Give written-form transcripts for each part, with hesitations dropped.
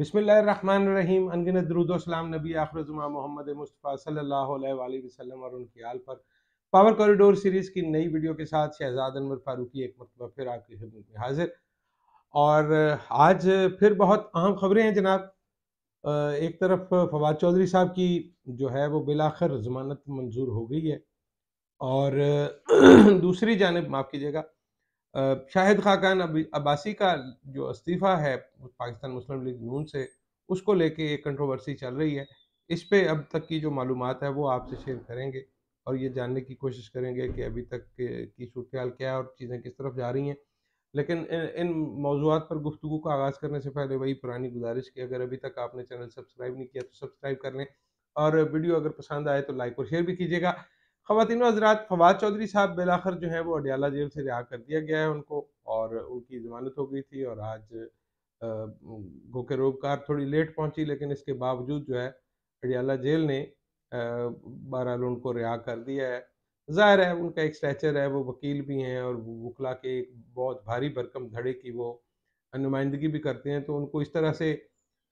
बिस्मिल्लाहिर्रहमानिर्रहीम। अनगिनत दुरूद व सलाम नबी आखिर ज़ुमा मोहम्मद मुस्तफ़ा सल्लल्लाहु अलैहि वसल्लम और उनकी आल पर। पावर कॉरिडोर सीरीज़ की नई वीडियो के साथ शहजाद अनवर फारूकी एक मरतबा फिर आपकी खिदमत में हाजिर। और आज फिर बहुत अहम खबरें हैं जनाब। एक तरफ फवाद चौधरी साहब की जो है वो बिलाखिर ज़मानत मंजूर हो गई है, और दूसरी जानिब माफ़ कीजिएगा, शाहिद खाकान अब्बासी का जो इस्तीफ़ा है पाकिस्तान मुस्लिम लीग नून से, उसको लेके एक कंट्रोवर्सी चल रही है। इस पे अब तक की जो मालूमात है वो आपसे शेयर करेंगे और ये जानने की कोशिश करेंगे कि अभी तक की सूरत हाल क्या है और चीज़ें किस तरफ जा रही हैं। लेकिन इन मौज़ूआत पर गुफ्तगू का आगाज़ करने से पहले वही पुरानी गुजारिश कि अगर अभी तक आपने चैनल सब्सक्राइब नहीं किया तो सब्सक्राइब कर लें, और वीडियो अगर पसंद आए तो लाइक और शेयर भी कीजिएगा। ख़वातीन व हज़रात, फवाद चौधरी साहब बिलाखिर जो है वो अडयाला जेल से रिहा कर दिया गया है उनको, और उनकी ज़मानत हो गई थी। और आज गो के रोबकार थोड़ी लेट पहुंची, लेकिन इसके बावजूद जो है अडयाला जेल ने बहरहाल उनको रिहा कर दिया है। ज़ाहिर है उनका एक स्टैचर है, वो वकील भी हैं और वकला के एक बहुत भारी भरकम धड़े की वो नुमाइंदगी भी करते हैं, तो उनको इस तरह से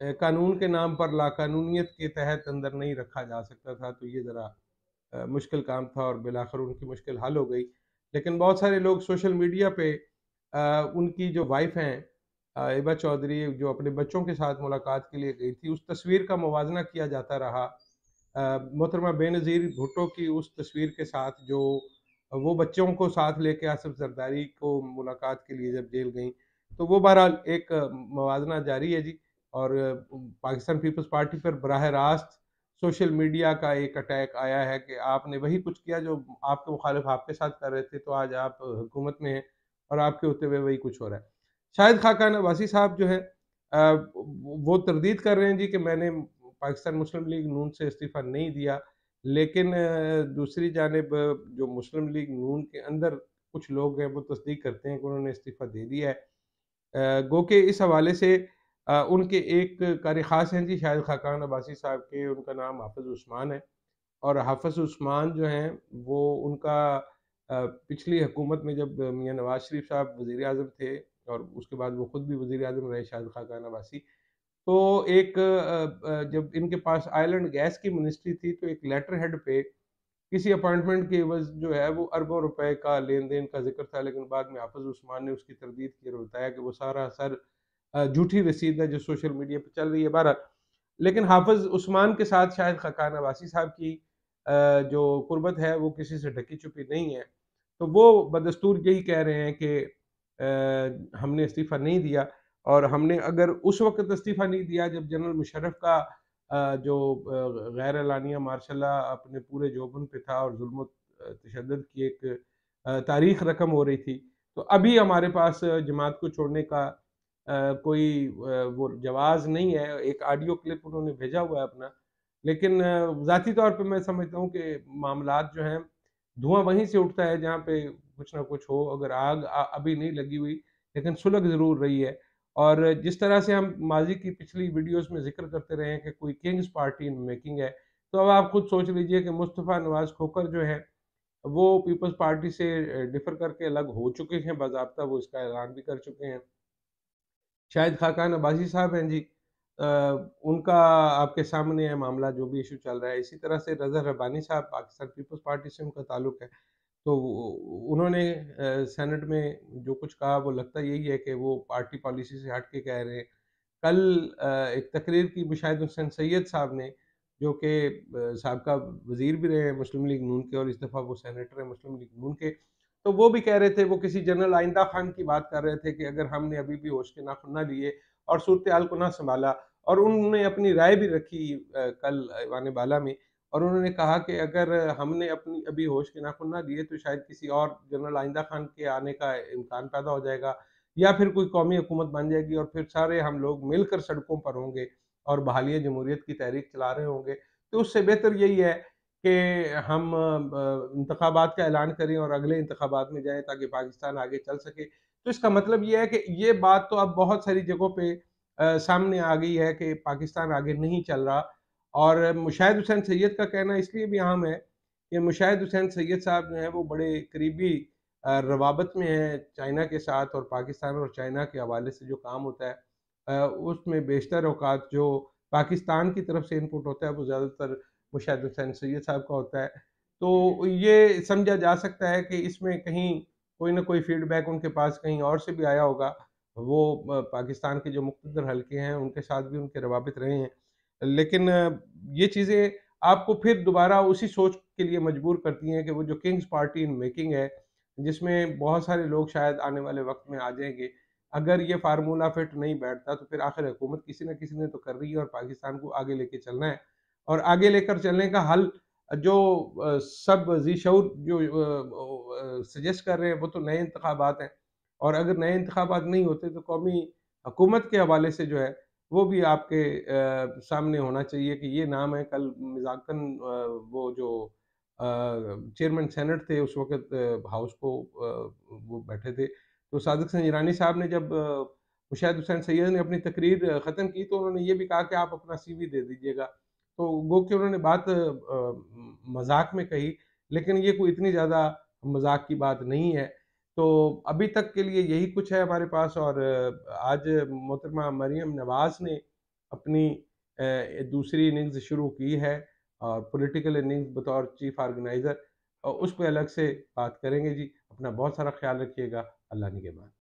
कानून के नाम पर लाकानूनियत के तहत अंदर नहीं रखा जा सकता था। तो ये ज़रा मुश्किल काम था और बिलाखिर उनकी मुश्किल हल हो गई। लेकिन बहुत सारे लोग सोशल मीडिया पे उनकी जो वाइफ हैं हिबा चौधरी, जो अपने बच्चों के साथ मुलाकात के लिए गई थी, उस तस्वीर का मुवाजना किया जाता रहा मोहतरमा बेनज़ीर भुट्टो की उस तस्वीर के साथ, जो वो बच्चों को साथ लेके आसिफ जरदारी को मुलाकात के लिए जब जेल गई। तो वो बहरहाल एक मवाजना जारी है जी। और पाकिस्तान पीपल्स पार्टी पर बराह रास्त सोशल मीडिया का एक अटैक आया है कि आपने वही कुछ किया जो आपके मुखालिफ आपके साथ कर रहे थे, तो आज आप हुकूमत में हैं और आपके होते हुए वही कुछ हो रहा है। शाहिद खाकान अब्बासी साहब जो है वो तरदीद कर रहे हैं जी कि मैंने पाकिस्तान मुस्लिम लीग नून से इस्तीफ़ा नहीं दिया। लेकिन दूसरी जानिब जो मुस्लिम लीग नून के अंदर कुछ लोग हैं वो तस्दीक करते हैं कि उन्होंने इस्तीफ़ा दे दिया है। गो के इस हवाले से उनके एक कारी ख़ास हैं जी शाहिद खाकान अब्बासी साहब के, उनका नाम हाफ़िज़ उस्मान है। और हाफ़िज़ उस्मान जो हैं वो उनका पिछली हुकूमत में जब मियाँ नवाज़ शरीफ साहब वज़ीर-ए-आज़म थे और उसके बाद वो ख़ुद भी वज़ीर-ए-आज़म रहे शाहिद खाकान अब्बासी, तो एक जब इनके पास ऑयल एंड गैस की मिनिस्ट्री थी, तो एक लेटर हेड पे किसी अपॉइंटमेंट के एवज़ जो है वो अरबों रुपए का लेन-देन का ज़िक्र था। लेकिन बाद में हाफ़िज़ उस्मान ने उसकी तरदीद की और बताया कि वो सारा झूठी रसीद है जो सोशल मीडिया पे चल रही है। बहरहाल, लेकिन हाफ़िज़ उस्मान के साथ शाहिद खाकान अब्बासी साहब की जो कुर्बत है वो किसी से ढकी-छुपी नहीं है। तो वो बदस्तूर यही कह रहे हैं कि हमने इस्तीफ़ा नहीं दिया, और हमने अगर उस वक़्त इस्तीफ़ा नहीं दिया जब जनरल मुशर्रफ का जो गैर एलानिया मार्शल अपने पूरे जोबन पे था और ज़ुल्म तशद्दुद की एक तारीख़ रक़म हो रही थी, तो अभी हमारे पास जमात को छोड़ने का कोई वो जवाज़ नहीं है। एक ऑडियो क्लिप उन्होंने भेजा हुआ है अपना। लेकिन ज़ाती तौर पे मैं समझता हूँ कि मामलात जो हैं, धुआँ वहीं से उठता है जहाँ पे कुछ ना कुछ हो। अगर आग अभी नहीं लगी हुई, लेकिन सुलग ज़रूर रही है। और जिस तरह से हम माज़ी की पिछली वीडियोज़ में ज़िक्र करते रहे हैं कि कोई किंग्स पार्टी इन मेकिंग है, तो अब आप खुद सोच लीजिए कि मुस्तफ़ा नवाज़ खोखर जो है, वो पीपल्स पार्टी से डिफ़र करके अलग हो चुके हैं बाज़ाब्ता, वो इसका ऐलान भी कर चुके हैं। शाहिद खाकान अब्बासी साहब हैं जी, उनका आपके सामने है मामला, जो भी इश्यू चल रहा है। इसी तरह से रज़ा रब्बानी साहब, पाकिस्तान पीपल्स पार्टी से उनका ताल्लुक़ है। तो उन्होंने सेनेट में जो कुछ कहा वो लगता यही है कि वो पार्टी पॉलिसी से हट के कह रहे हैं। कल एक तकरीर की मुशाहिद हुसैन सैयद साहब ने, जो कि साबका वज़ीर भी रहे हैं मुस्लिम लीग नून के और इस दफ़ा वो सेनेटर हैं मुस्लिम लीग नून के, तो वो भी कह रहे थे, वो किसी जनरल आइंदा खान की बात कर रहे थे कि अगर हमने अभी भी होश के नाखुन ना लिए और सूरत हाल को ना सँभाला, और उन्होंने अपनी राय भी रखी कल ऐवान बाला में, और उन्होंने कहा कि अगर हमने अपनी अभी होश के नाखुन ना लिए तो शायद किसी और जनरल आइंदा खान के आने का इम्कान पैदा हो जाएगा, या फिर कोई कौमी हुकूमत बन जाएगी और फिर सारे हम लोग मिलकर सड़कों पर होंगे और बहाली जमहूरियत की तहरीक चला रहे होंगे। तो उससे बेहतर यही है कि हम इंतखाबात का ऐलान करें और अगले इंतखाबात में जाएँ ताकि पाकिस्तान आगे चल सके। तो इसका मतलब ये है कि ये बात तो अब बहुत सारी जगहों पे सामने आ गई है कि पाकिस्तान आगे नहीं चल रहा। और मुशाहिद हुसैन सैयद का कहना इसलिए भी अहम है कि मुशाहिद हुसैन सैयद साहब जो हैं वो बड़े करीबी रवाबत में हैं चाइना के साथ, और पाकिस्तान और चाइना के हवाले से जो काम होता है اس میں بیشتر اوقات جو پاکستان کی طرف سے انپٹ ہوتا ہے وہ زیادہ تر مشاہد حسین سید صاحب کا ہوتا ہے. تو یہ سمجھا جا سکتا ہے کہ اس میں کہیں کوئی نہ کوئی فیڈ بیک ان کے پاس کہیں اور سے بھی آیا ہوگا. وہ پاکستان کے جو مقتدر حلقے ہیں ان کے ساتھ بھی ان کے روابط رہے ہیں، لیکن یہ چیزیں آپ کو پھر دوبارہ اسی سوچ کے لیے مجبور کرتی ہیں کہ وہ جو کنگز پارٹی ان میکنگ ہے، جس میں بہت سارے لوگ شاید آنے والے وقت میں آ جائیں گے، اگر یہ فارمولہ فٹ نہیں بیٹھتا تو پھر آخر حکومت کسی نہ کسی نے تو کر رہی ہے اور پاکستان کو آگے لے کے چلنا ہے. اور آگے لے کر چلنے کا حل جو سب ذی شعور جو سجیسٹ کر رہے ہیں وہ تو نئے انتخابات ہیں، اور اگر نئے انتخابات نہیں ہوتے تو قومی حکومت کے حوالے سے جو ہے وہ بھی آپ کے سامنے ہونا چاہیے کہ یہ نام ہے. کل مزاقن وہ جو چیئرمین سینٹ تھے اس وقت ہاؤس کو وہ بیٹھے تھے، تو صادق سنجرانی صاحب نے جب مشاہد حسین سید نے اپنی تقریر ختم کی تو انہوں نے یہ بھی کہا کہ آپ اپنا سی وی دے دیجئے گا. تو گو کہ انہوں نے بات مذاق میں کہی، لیکن یہ کوئی اتنی زیادہ مذاق کی بات نہیں ہے. تو ابھی تک کے لیے یہی کچھ ہے ہمارے پاس. اور آج محترمہ مریم نواز نے اپنی دوسری اننگز شروع کی ہے، اور پولیٹیکل اننگز بطور چیف آرگنائزر، اور اس پہ الگ سے بات کریں گے جی. اپنا بہت سارا خیال رکھیے گا. اللہ نگہبان.